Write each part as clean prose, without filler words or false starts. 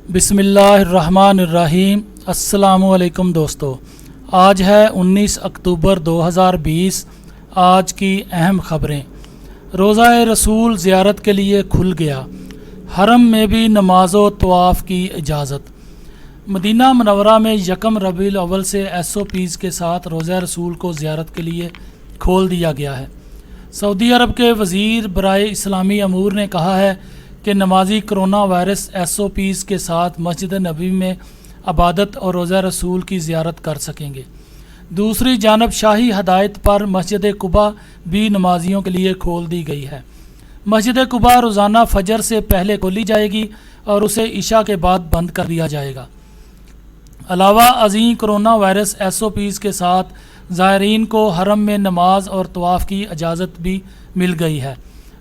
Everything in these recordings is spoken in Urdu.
بسم اللہ الرحمن الرحیم۔ السلام علیکم دوستو، آج ہے 19 اکتوبر 2020۔ آج کی اہم خبریں۔ روضہ رسول زیارت کے لیے کھل گیا، حرم میں بھی نماز و طواف کی اجازت۔ مدینہ منورہ میں یکم ربیع الاول سے SOPs کے ساتھ روضہ رسول کو زیارت کے لیے کھول دیا گیا ہے۔ سعودی عرب کے وزیر برائے اسلامی امور نے کہا ہے کہ نمازی کرونا وائرس SOPs کے ساتھ مسجد نبوی میں عبادت اور روضہ رسول کی زیارت کر سکیں گے۔ دوسری جانب شاہی ہدایت پر مسجد قباء بھی نمازیوں کے لیے کھول دی گئی ہے۔ مسجد قباء روزانہ فجر سے پہلے کھولی جائے گی اور اسے عشاء کے بعد بند کر دیا جائے گا۔ علاوہ ازیں کرونا وائرس SOPs کے ساتھ زائرین کو حرم میں نماز اور طواف کی اجازت بھی مل گئی ہے۔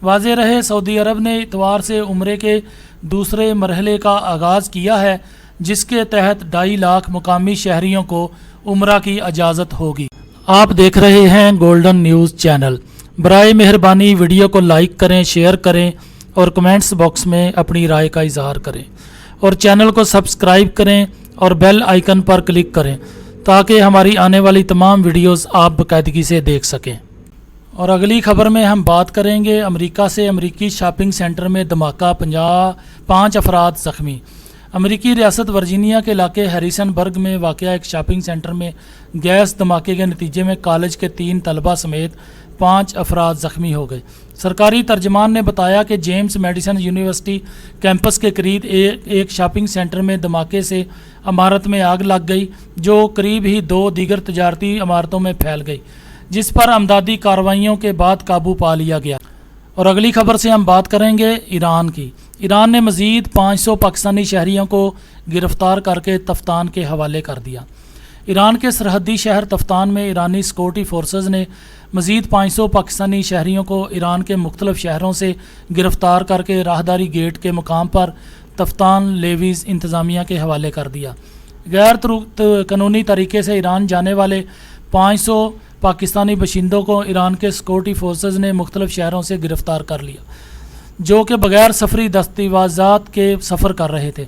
واضح رہے، سعودی عرب نے اتوار سے عمرے کے دوسرے مرحلے کا آغاز کیا ہے، جس کے تحت 2.5 لاکھ مقامی شہریوں کو عمرہ کی اجازت ہوگی۔ آپ دیکھ رہے ہیں گولڈن نیوز چینل۔ برائے مہربانی ویڈیو کو لائک کریں، شیئر کریں اور کمنٹس باکس میں اپنی رائے کا اظہار کریں، اور چینل کو سبسکرائب کریں اور بیل آئیکن پر کلک کریں تاکہ ہماری آنے والی تمام ویڈیوز آپ باقاعدگی سے دیکھ سکیں۔ اور اگلی خبر میں ہم بات کریں گے امریکہ سے۔ امریکی شاپنگ سینٹر میں دھماکہ، 5 افراد زخمی۔ امریکی ریاست ورجینیا کے علاقے ہیریسن برگ میں واقع ایک شاپنگ سینٹر میں گیس دھماکے کے نتیجے میں کالج کے 3 طلبہ سمیت 5 افراد زخمی ہو گئے۔ سرکاری ترجمان نے بتایا کہ جیمز میڈیسن یونیورسٹی کیمپس کے قریب ایک شاپنگ سینٹر میں دھماکے سے عمارت میں آگ لگ گئی، جو قریب ہی 2 دیگر تجارتی عمارتوں میں پھیل گئی، جس پر امدادی کارروائیوں کے بعد قابو پا لیا گیا۔ اور اگلی خبر سے ہم بات کریں گے ایران کی۔ ایران نے مزید 500 پاکستانی شہریوں کو گرفتار کر کے تفتان کے حوالے کر دیا۔ ایران کے سرحدی شہر تفتان میں ایرانی سیکورٹی فورسز نے مزید 500 پاکستانی شہریوں کو ایران کے مختلف شہروں سے گرفتار کر کے راہداری گیٹ کے مقام پر تفتان لیویز انتظامیہ کے حوالے کر دیا۔ غیر قانونی طریقے سے ایران جانے والے 500 پاکستانی باشندوں کو ایران کے سیکورٹی فورسز نے مختلف شہروں سے گرفتار کر لیا، جو کہ بغیر سفری دستاویزات کے سفر کر رہے تھے۔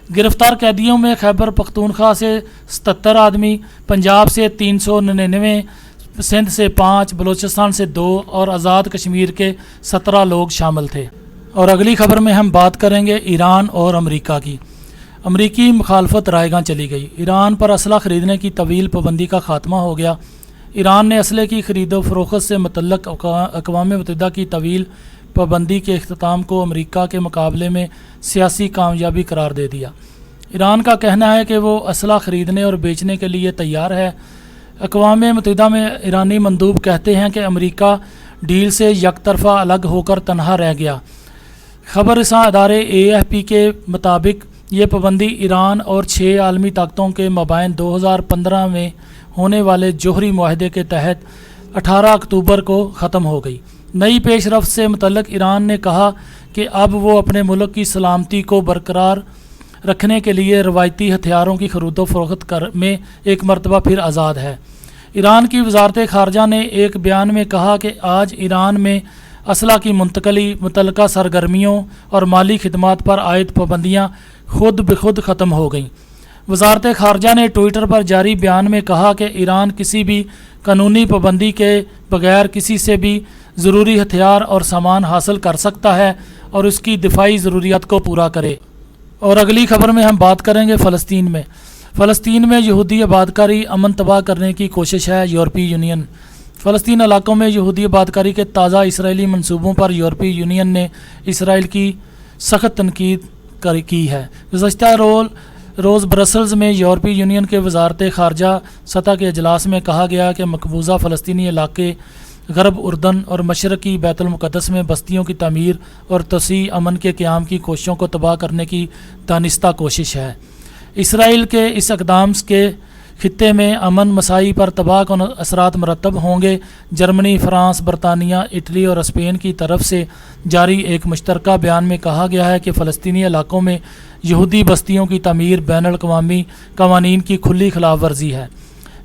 گرفتار قیدیوں میں خیبر پختونخوا سے 77 آدمی، پنجاب سے 399، سندھ سے 5، بلوچستان سے 2 اور آزاد کشمیر کے 17 لوگ شامل تھے۔ اور اگلی خبر میں ہم بات کریں گے ایران اور امریکہ کی۔ امریکی مخالفت رائے گاں چلی گئی۔ ایران پر اسلحہ خریدنے کی طویل پابندی کا خاتمہ ہو گیا۔ ایران نے اسلحے کی خرید و فروخت سے متعلق اقوام متحدہ کی طویل پابندی کے اختتام کو امریکہ کے مقابلے میں سیاسی کامیابی قرار دے دیا۔ ایران کا کہنا ہے کہ وہ اسلحہ خریدنے اور بیچنے کے لیے تیار ہے۔ اقوام متحدہ میں ایرانی مندوب کہتے ہیں کہ امریکہ ڈیل سے یک طرفہ الگ ہو کر تنہا رہ گیا۔ خبر رساں ادارے AFP کے مطابق یہ پابندی ایران اور 6 عالمی طاقتوں کے مابین 2015 میں ہونے والے جوہری معاہدے کے تحت 18 اکتوبر کو ختم ہو گئی۔ نئی پیش رفت سے متعلق ایران نے کہا کہ اب وہ اپنے ملک کی سلامتی کو برقرار رکھنے کے لیے روایتی ہتھیاروں کی خرید و فروخت میں ایک مرتبہ پھر آزاد ہے۔ ایران کی وزارت خارجہ نے ایک بیان میں کہا کہ آج ایران میں اسلحہ کی منتقلی، متعلقہ سرگرمیوں اور مالی خدمات پر عائد پابندیاں خود بخود ختم ہو گئیں۔ وزارت خارجہ نے ٹوئٹر پر جاری بیان میں کہا کہ ایران کسی بھی قانونی پابندی کے بغیر کسی سے بھی ضروری ہتھیار اور سامان حاصل کر سکتا ہے اور اس کی دفاعی ضروریات کو پورا کرے۔ اور اگلی خبر میں ہم بات کریں گے فلسطین میں یہودی آبادکاری امن تباہ کرنے کی کوشش ہے۔ یورپی یونین فلسطین علاقوں میں یہودی آبادکاری کے تازہ اسرائیلی منصوبوں پر یورپی یونین نے اسرائیل کی سخت تنقید کی ہے۔ گزشتہ روز برسلز میں یورپی یونین کے وزارت خارجہ سطح کے اجلاس میں کہا گیا کہ مقبوضہ فلسطینی علاقے غرب اردن اور مشرقی بیت المقدس میں بستیوں کی تعمیر اور توسیع امن کے قیام کی کوششوں کو تباہ کرنے کی دانستہ کوشش ہے۔ اسرائیل کے اس اقدام کے خطے میں امن مساعی پر تباہ کن اثرات مرتب ہوں گے۔ جرمنی، فرانس، برطانیہ، اٹلی اور اسپین کی طرف سے جاری ایک مشترکہ بیان میں کہا گیا ہے کہ فلسطینی علاقوں میں یہودی بستیوں کی تعمیر بین الاقوامی قوانین کی کھلی خلاف ورزی ہے۔